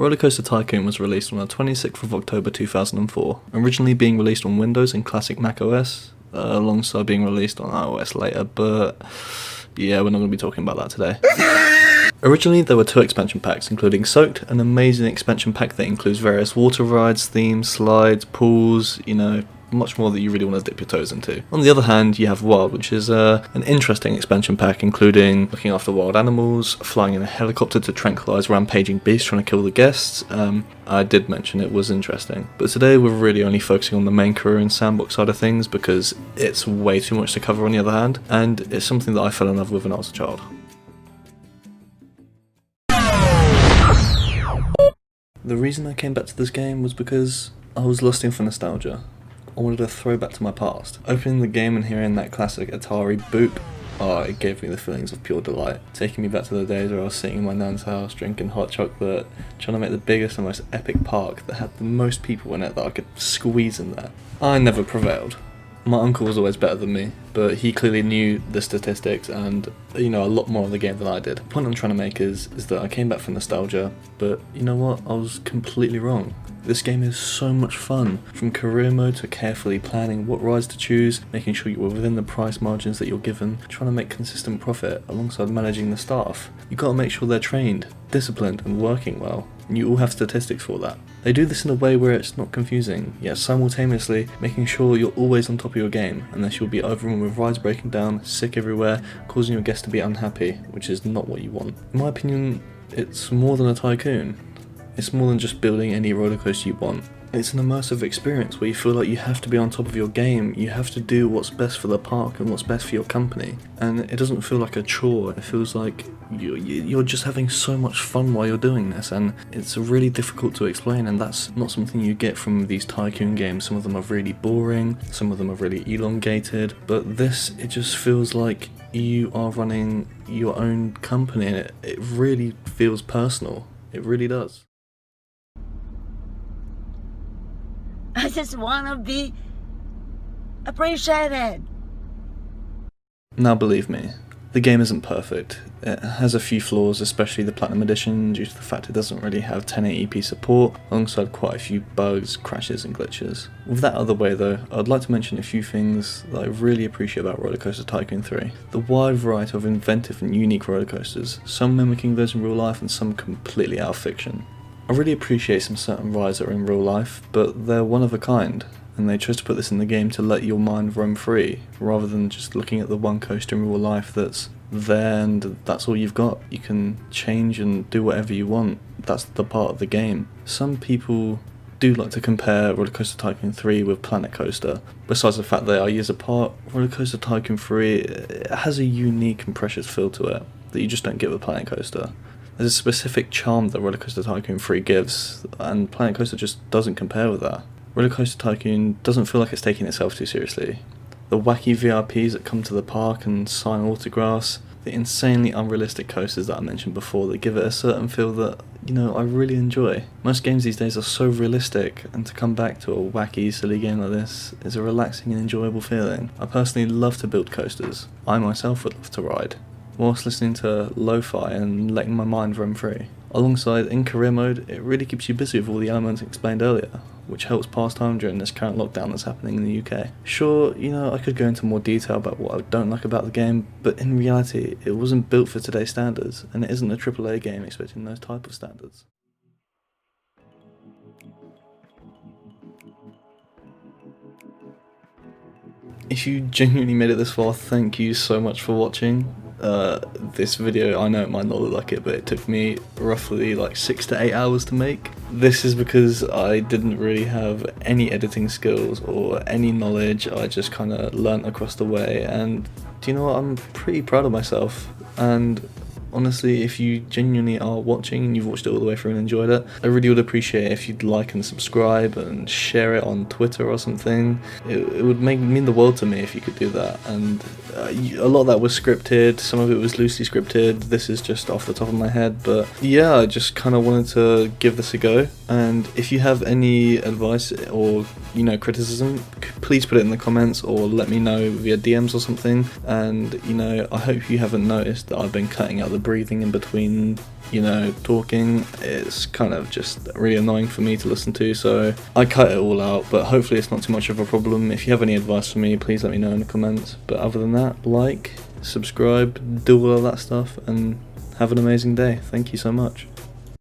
Roller Coaster Tycoon was released on the 26th of October 2004, originally being released on Windows and classic Mac OS, alongside being released on iOS later, but yeah, we're not going to be talking about that today. Originally, there were 2 expansion packs, including Soaked, an amazing expansion pack that includes various water rides, themes, slides, pools, much more that you really want to dip your toes into. On the other hand, you have Wild, which is an interesting expansion pack, including looking after wild animals, flying in a helicopter to tranquilize rampaging beasts trying to kill the guests. I did mention it was interesting, but today we're really only focusing on the main career and sandbox side of things because it's way too much to cover on the other hand, and it's something that I fell in love with when I was a child. The reason I came back to this game was because I was lusting for nostalgia. I wanted a throwback to my past. Opening the game and hearing that classic Atari boop, it gave me the feelings of pure delight, taking me back to the days where I was sitting in my nan's house drinking hot chocolate, trying to make the biggest and most epic park that had the most people in it that I could squeeze in there. I never prevailed. My uncle was always better than me, but he clearly knew the statistics and, a lot more of the game than I did. The point I'm trying to make is that I came back for nostalgia, but you know what? I was completely wrong. This game is so much fun, from career mode to carefully planning what rides to choose, making sure you're within the price margins that you're given, trying to make consistent profit alongside managing the staff. You gotta make sure they're trained, disciplined and working well, and you all have statistics for that. They do this in a way where it's not confusing, yet simultaneously making sure you're always on top of your game, unless you'll be overrun with rides breaking down, sick everywhere, causing your guests to be unhappy, which is not what you want. In my opinion, it's more than a tycoon. It's more than just building any roller coaster you want. It's an immersive experience where you feel like you have to be on top of your game, you have to do what's best for the park and what's best for your company. And it doesn't feel like a chore, it feels like you're just having so much fun while you're doing this, and it's really difficult to explain, and that's not something you get from these tycoon games. Some of them are really boring, some of them are really elongated, but this, it just feels like you are running your own company, and it really feels personal. It really does. I just want to be appreciated. Now believe me, the game isn't perfect. It has a few flaws, especially the Platinum Edition, due to the fact it doesn't really have 1080p support, alongside quite a few bugs, crashes and glitches. With that out of the way though, I'd like to mention a few things that I really appreciate about Roller Coaster Tycoon 3. The wide variety of inventive and unique roller coasters, some mimicking those in real life and some completely out of fiction. I really appreciate some certain rides that are in real life, but they're one of a kind, and they chose to put this in the game to let your mind roam free, rather than just looking at the one coaster in real life that's there and that's all you've got. You can change and do whatever you want. That's the part of the game. Some people do like to compare Roller Coaster Tycoon 3 with Planet Coaster. Besides the fact they are years apart, Roller Coaster Tycoon 3 it has a unique and precious feel to it that you just don't get with Planet Coaster. There's a specific charm that Roller Coaster Tycoon 3 gives, and Planet Coaster just doesn't compare with that. Roller Coaster Tycoon doesn't feel like it's taking itself too seriously. The wacky VIPs that come to the park and sign autographs, the insanely unrealistic coasters that I mentioned before that give it a certain feel that, I really enjoy. Most games these days are so realistic, and to come back to a wacky, silly game like this is a relaxing and enjoyable feeling. I personally love to build coasters. I myself would love to ride, whilst listening to lo-fi and letting my mind roam free. Alongside, in career mode, it really keeps you busy with all the elements explained earlier, which helps pass time during this current lockdown that's happening in the UK. Sure, I could go into more detail about what I don't like about the game, but in reality, it wasn't built for today's standards, and it isn't a AAA game expecting those type of standards. If you genuinely made it this far, thank you so much for watching. This video, I know it might not look like it, but it took me roughly like 6 to 8 hours to make. This is because I didn't really have any editing skills or any knowledge. I just kind of learnt across the way, and do you know what, I'm pretty proud of myself. And honestly, if you genuinely are watching and you've watched it all the way through and enjoyed it, I really would appreciate it if you'd like and subscribe and share it on Twitter or something. It would mean the world to me if you could do that. And a lot of that was scripted, some of it was loosely scripted, this is just off the top of my head, but yeah, I just kind of wanted to give this a go. And if you have any advice or criticism, please put it in the comments or let me know via DMs or something. And I hope you haven't noticed that I've been cutting out the breathing in between, you know, talking. It's kind of just really annoying for me to listen to, so I cut it all out, but hopefully it's not too much of a problem. If you have any advice for me, please let me know in the comments. But other than that, like, subscribe, do all of that stuff, and have an amazing day. Thank you so much.